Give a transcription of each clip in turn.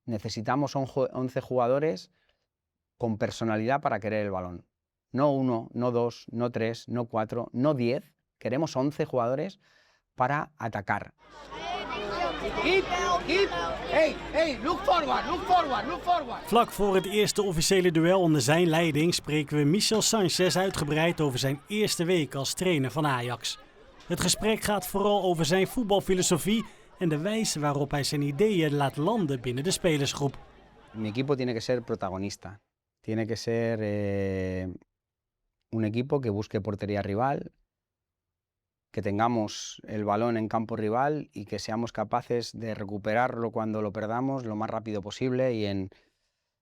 necesitamos 11 jugadores con personalidad para querer el balón. No 1, no 2, no 3, no 4, no 10. Queremos 11 jugadores para atacar. Keep. Hey, look forward. Vlak voor het eerste officiële duel onder zijn leiding spreken we Michel Sanchez uitgebreid over zijn eerste week als trainer van Ajax. Het gesprek gaat vooral over zijn voetbalfilosofie en de wijze waarop hij zijn ideeën laat landen binnen de spelersgroep. Mi equipo tiene que ser protagonista. Tiene que ser un equipo que busque portería rival, que tengamos el balón en campo rival y que seamos capaces de recuperarlo cuando lo perdamos lo más rápido posible y en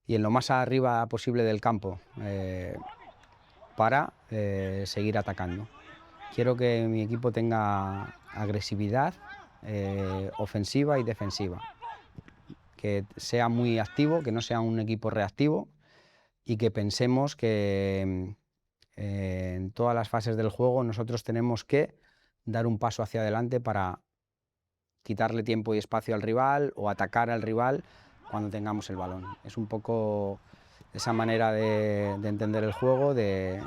lo más arriba posible del campo para seguir atacando. Quiero que mi equipo tenga agresividad ofensiva y defensiva, que sea muy activo, que no sea un equipo reactivo y que pensemos que en todas las fases del juego nosotros tenemos que dar un paso hacia adelante para quitarle tiempo y espacio al rival o atacar al rival cuando tengamos el balón. Es un poco esa manera de entender el juego, de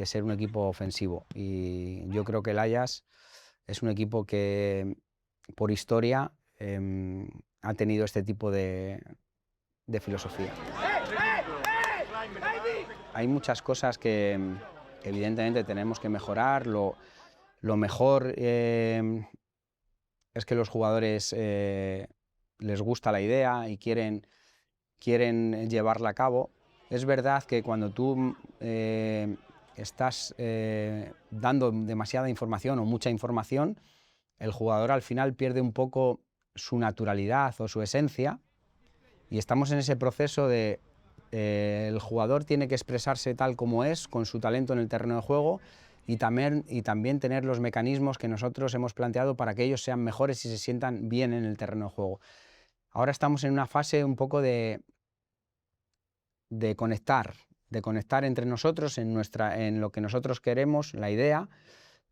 ser un equipo ofensivo. Y yo creo que el Ajax es un equipo que por historia ha tenido este tipo de filosofía. Hay muchas cosas que evidentemente tenemos que mejorar. Lo mejor es que los jugadores les gusta la idea y quieren llevarla a cabo. Es verdad que cuando tú estás dando demasiada información o mucha información, el jugador al final pierde un poco su naturalidad o su esencia, y estamos en ese proceso de el jugador tiene que expresarse tal como es, con su talento en el terreno de juego, y también tener los mecanismos que nosotros hemos planteado para que ellos sean mejores y se sientan bien en el terreno de juego. Ahora estamos en una fase un poco de conectar entre nosotros en lo que nosotros queremos, la idea,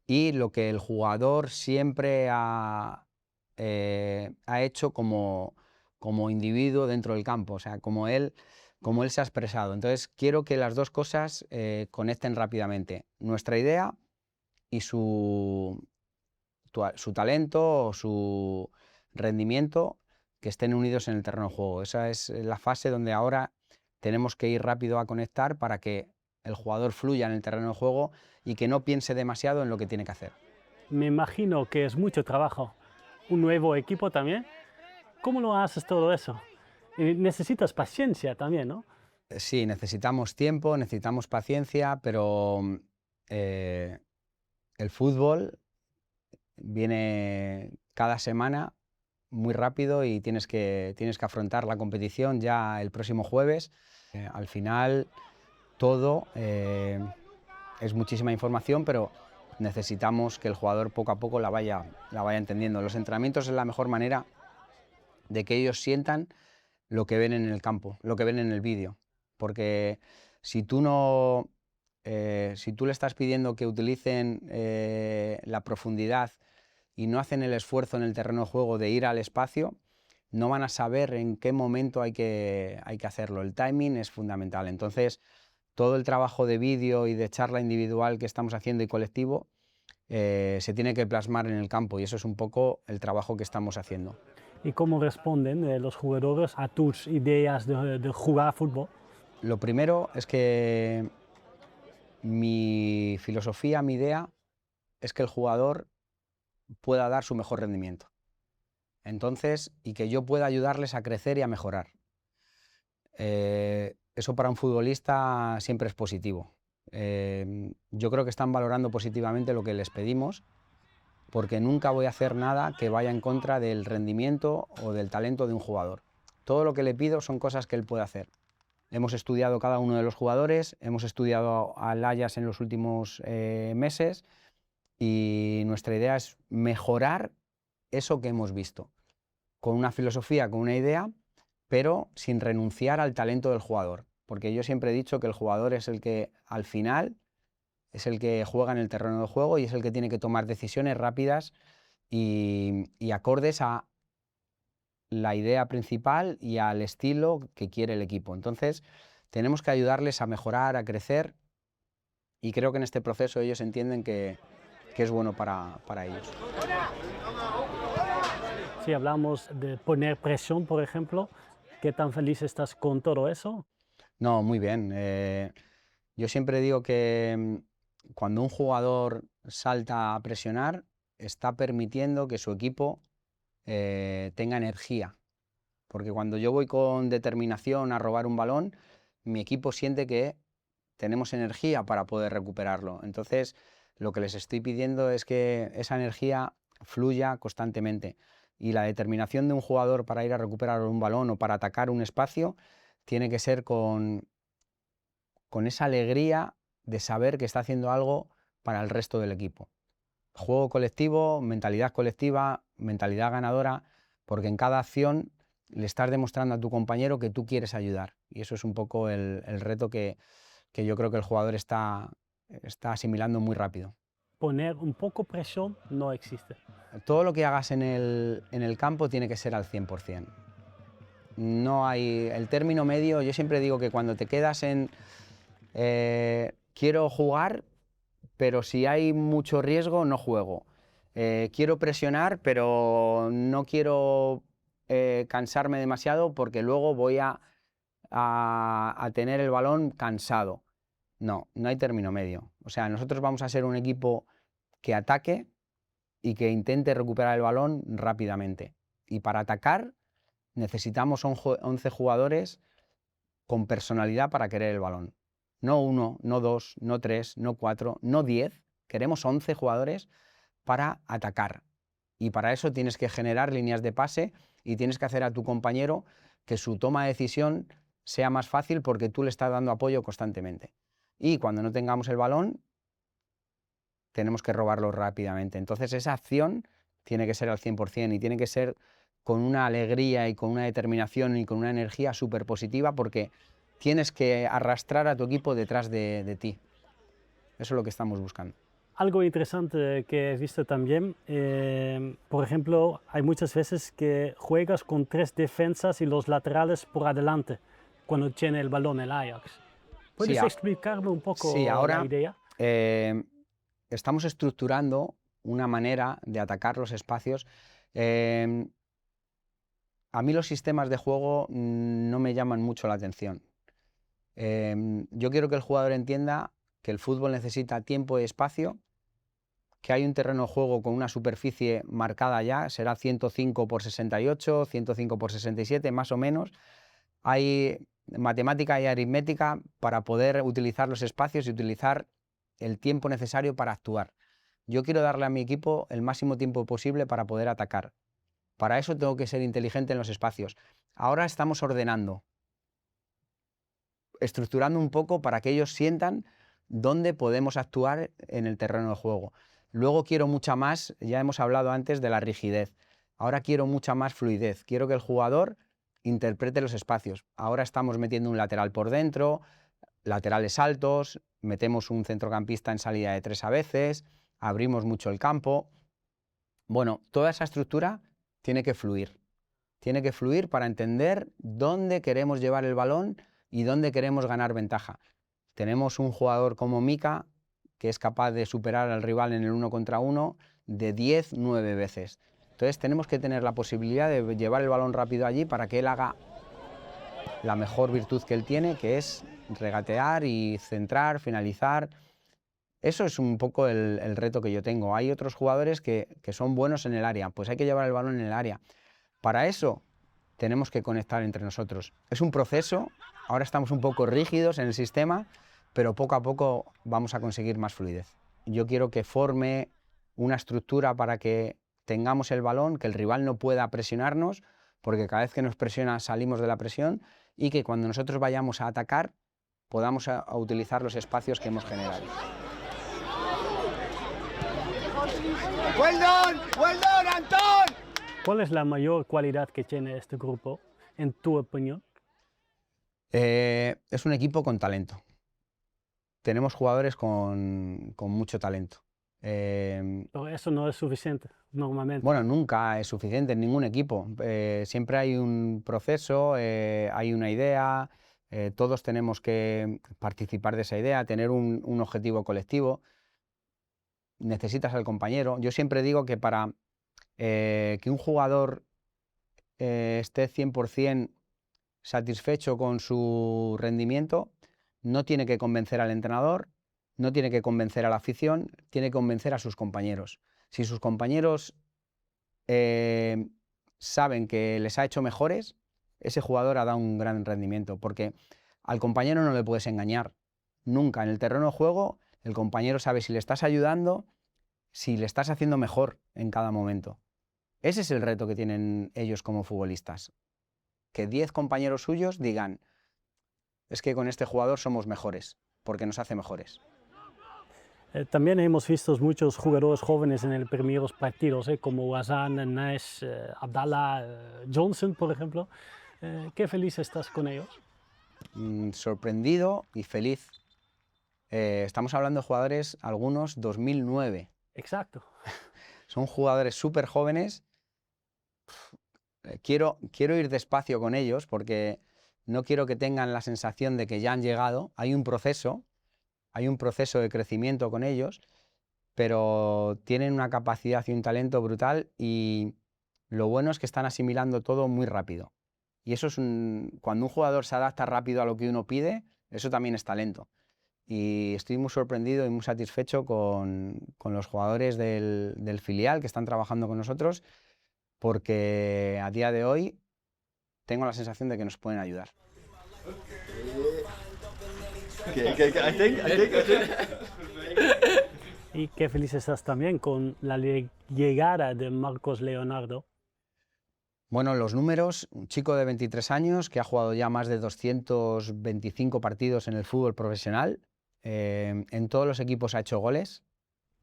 y lo que el jugador siempre ha hecho como individuo dentro del campo, o sea, como él se ha expresado. Entonces quiero que las dos cosas conecten rápidamente, nuestra idea y su talento o su rendimiento, que estén unidos en el terreno de juego. Esa es la fase donde ahora tenemos que ir rápido a conectar para que el jugador fluya en el terreno de juego y que no piense demasiado en lo que tiene que hacer. Me imagino que es mucho trabajo. Un nuevo equipo también. ¿Cómo lo haces todo eso? Necesitas paciencia también, ¿no? Sí, necesitamos tiempo, necesitamos paciencia, pero el fútbol viene cada semana muy rápido y tienes que afrontar la competición ya el próximo jueves. Al final todo es muchísima información, pero necesitamos que el jugador poco a poco la vaya entendiendo. Los entrenamientos es la mejor manera de que ellos sientan lo que ven en el campo, lo que ven en el vídeo, porque si tú le estás pidiendo que utilicen la profundidad y no hacen el esfuerzo en el terreno de juego de ir al espacio, no van a saber en qué momento hay que hacerlo. El timing es fundamental. Entonces, todo el trabajo de vídeo y de charla individual que estamos haciendo y colectivo se tiene que plasmar en el campo, y eso es un poco el trabajo que estamos haciendo. ¿Y cómo responden los jugadores a tus ideas de jugar fútbol? Lo primero es que mi filosofía, mi idea, es que el jugador pueda dar su mejor rendimiento. Entonces, y que yo pueda ayudarles a crecer y a mejorar. Eso para un futbolista siempre es positivo. Yo creo que están valorando positivamente lo que les pedimos, porque nunca voy a hacer nada que vaya en contra del rendimiento o del talento de un jugador. Todo lo que le pido son cosas que él puede hacer. Hemos estudiado cada uno de los jugadores, hemos estudiado al Ajax en los últimos meses, y nuestra idea es mejorar eso que hemos visto, con una filosofía, con una idea, pero sin renunciar al talento del jugador, porque yo siempre he dicho que el jugador es el que al final es el que juega en el terreno de juego y es el que tiene que tomar decisiones rápidas y acordes a la idea principal y al estilo que quiere el equipo. Entonces, tenemos que ayudarles a mejorar, a crecer, y creo que en este proceso ellos entienden que es bueno para ellos. Si hablamos de poner presión, por ejemplo, ¿qué tan feliz estás con todo eso? No, muy bien. Yo siempre digo que cuando un jugador salta a presionar, está permitiendo que su equipo tenga energía. Porque cuando yo voy con determinación a robar un balón, mi equipo siente que tenemos energía para poder recuperarlo. Entonces, lo que les estoy pidiendo es que esa energía fluya constantemente. Y la determinación de un jugador para ir a recuperar un balón o para atacar un espacio tiene que ser con esa alegría de saber que está haciendo algo para el resto del equipo. Juego colectivo, mentalidad ganadora, porque en cada acción le estás demostrando a tu compañero que tú quieres ayudar. Y eso es un poco el reto que yo creo que el jugador está asimilando muy rápido. Poner un poco presión no existe. Todo lo que hagas en el campo tiene que ser al 100%. No hay el término medio. Yo siempre digo que cuando te quedas en quiero jugar, pero si hay mucho riesgo no juego. Quiero presionar, pero no quiero cansarme demasiado porque luego voy a tener el balón cansado. No, no hay término medio. O sea, nosotros vamos a ser un equipo que ataque y que intente recuperar el balón rápidamente. Y para atacar necesitamos 11 jugadores con personalidad para querer el balón. No 1, no 2, no 3, no 4, no 10. Queremos 11 jugadores para atacar. Y para eso tienes que generar líneas de pase y tienes que hacer a tu compañero que su toma de decisión sea más fácil porque tú le estás dando apoyo constantemente. Y cuando no tengamos el balón, tenemos que robarlo rápidamente. Entonces esa acción tiene que ser al 100% y tiene que ser con una alegría y con una determinación y con una energía súper positiva porque tienes que arrastrar a tu equipo detrás de ti. Eso es lo que estamos buscando. Algo interesante que he visto también, por ejemplo, hay muchas veces que juegas con 3 defensas y los laterales por adelante cuando tiene el balón el Ajax. ¿Puedes explicarme un poco ahora, la idea? Estamos estructurando una manera de atacar los espacios. A mí los sistemas de juego no me llaman mucho la atención. Yo quiero que el jugador entienda que el fútbol necesita tiempo y espacio, que hay un terreno de juego con una superficie marcada ya, será 105 por 68, 105 por 67, más o menos. Hay matemática y aritmética para poder utilizar los espacios y utilizar el tiempo necesario para actuar. Yo quiero darle a mi equipo el máximo tiempo posible para poder atacar. Para eso tengo que ser inteligente en los espacios. Ahora estamos ordenando, estructurando un poco para que ellos sientan dónde podemos actuar en el terreno de juego. Luego quiero mucha más, ya hemos hablado antes de la rigidez, ahora quiero mucha más fluidez, quiero que el jugador interprete los espacios. Ahora estamos metiendo un lateral por dentro, laterales altos, metemos un centrocampista en salida de 3 a veces, abrimos mucho el campo. Bueno, toda esa estructura tiene que fluir para entender dónde queremos llevar el balón y dónde queremos ganar ventaja. Tenemos un jugador como Mika que es capaz de superar al rival en el 1 contra 1 de 10, 9 veces. Entonces tenemos que tener la posibilidad de llevar el balón rápido allí para que él haga la mejor virtud que él tiene, que es regatear y centrar, finalizar. Eso es un poco el reto que yo tengo. Hay otros jugadores que son buenos en el área, pues hay que llevar el balón en el área. Para eso tenemos que conectar entre nosotros. Es un proceso, ahora estamos un poco rígidos en el sistema, pero poco a poco vamos a conseguir más fluidez. Yo quiero que forme una estructura para que tengamos el balón, que el rival no pueda presionarnos, porque cada vez que nos presiona salimos de la presión, y que cuando nosotros vayamos a atacar podamos a utilizar los espacios que hemos generado. Well done, Anton! ¿Cuál es la mayor cualidad que tiene este grupo, en tu opinión? Es un equipo con talento. Tenemos jugadores con mucho talento. Pero eso no es suficiente normalmente. Bueno, nunca es suficiente en ningún equipo. Siempre hay un proceso, hay una idea, todos tenemos que participar de esa idea, tener un objetivo colectivo. Necesitas al compañero. Yo siempre digo que para que un jugador esté 100% satisfecho con su rendimiento, no tiene que convencer al entrenador, no tiene que convencer a la afición, tiene que convencer a sus compañeros. Si sus compañeros saben que les ha hecho mejores, ese jugador ha dado un gran rendimiento, porque al compañero no le puedes engañar. Nunca. En el terreno de juego, el compañero sabe si le estás ayudando, si le estás haciendo mejor en cada momento. Ese es el reto que tienen ellos como futbolistas. Que 10 compañeros suyos digan, es que con este jugador somos mejores, porque nos hace mejores. También hemos visto muchos jugadores jóvenes en los primeros partidos, como Hassan, Nash, Abdallah, Johnson, por ejemplo. ¿Qué feliz estás con ellos? Sorprendido y feliz. Estamos hablando de jugadores, algunos 2009. Exacto. Son jugadores súper jóvenes. Quiero ir despacio con ellos porque no quiero que tengan la sensación de que ya han llegado. Hay un proceso de crecimiento con ellos, pero tienen una capacidad y un talento brutal y lo bueno es que están asimilando todo muy rápido. Y eso es cuando un jugador se adapta rápido a lo que uno pide, eso también es talento. Y estoy muy sorprendido y muy satisfecho con los jugadores del filial que están trabajando con nosotros, porque a día de hoy tengo la sensación de que nos pueden ayudar. Y qué feliz estás también con la llegada de Marcos Leonardo. Bueno, los números, un chico de 23 años que ha jugado ya más de 225 partidos en el fútbol profesional, en todos los equipos ha hecho goles,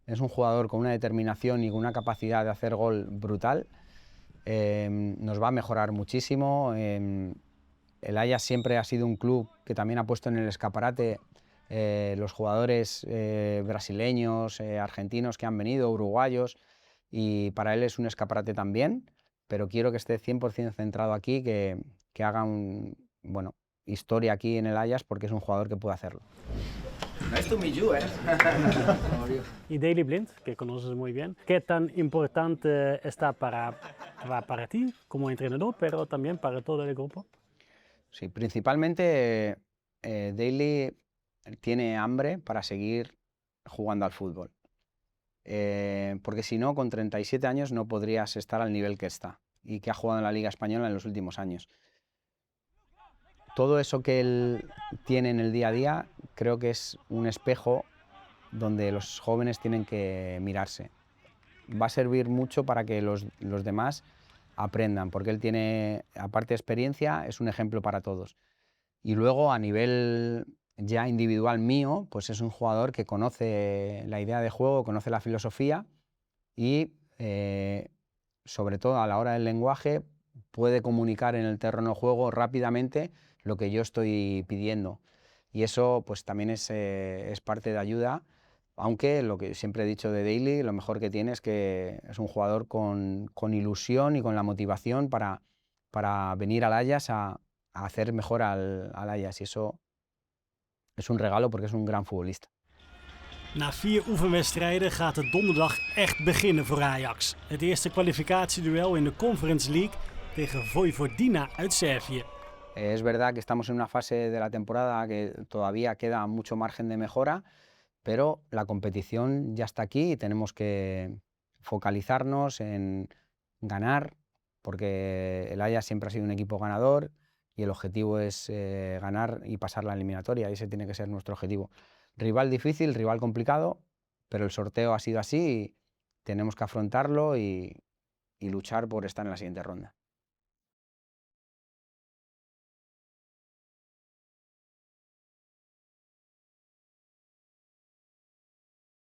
es un jugador con una determinación y con una capacidad de hacer gol brutal, nos va a mejorar muchísimo. El Ajax siempre ha sido un club que también ha puesto en el escaparate los jugadores brasileños, argentinos que han venido, uruguayos, y para él es un escaparate también, pero quiero que esté 100% centrado aquí, que haga historia aquí en el Ajax, porque es un jugador que puede hacerlo. Nice to meet you, Y Daley Blind, que conoces muy bien, ¿qué tan importante está para ti como entrenador, pero también para todo el grupo? Sí, principalmente Daley tiene hambre para seguir jugando al fútbol. Porque si no, con 37 años no podrías estar al nivel que está y que ha jugado en la Liga Española en los últimos años. Todo eso que él tiene en el día a día creo que es un espejo donde los jóvenes tienen que mirarse. Va a servir mucho para que los demás aprendan, porque él tiene, aparte de experiencia, es un ejemplo para todos. Y luego, a nivel ya individual mío, pues es un jugador que conoce la idea de juego, conoce la filosofía y, sobre todo a la hora del lenguaje, puede comunicar en el terreno de juego rápidamente lo que yo estoy pidiendo. Y eso pues también es parte de ayuda, aunque lo que siempre he dicho de Daley, lo mejor que tiene es que es un jugador con ilusión y con la motivación para venir al Ajax a hacer mejor al Ajax, y eso es un regalo porque es un gran futbolista. Na 4 oefenwedstrijden gaat het donderdag echt beginnen voor Ajax. Het eerste kwalificatieduel in de Conference League tegen Vojvodina uit Servië. Es verdad que estamos en una fase de la temporada que todavía queda mucho margen de mejora, pero la competición ya está aquí y tenemos que focalizarnos en ganar, porque el Ajax siempre ha sido un equipo ganador y el objetivo es ganar y pasar la eliminatoria, y ese tiene que ser nuestro objetivo. Rival difícil, rival complicado, pero el sorteo ha sido así y tenemos que afrontarlo y luchar por estar en la siguiente ronda.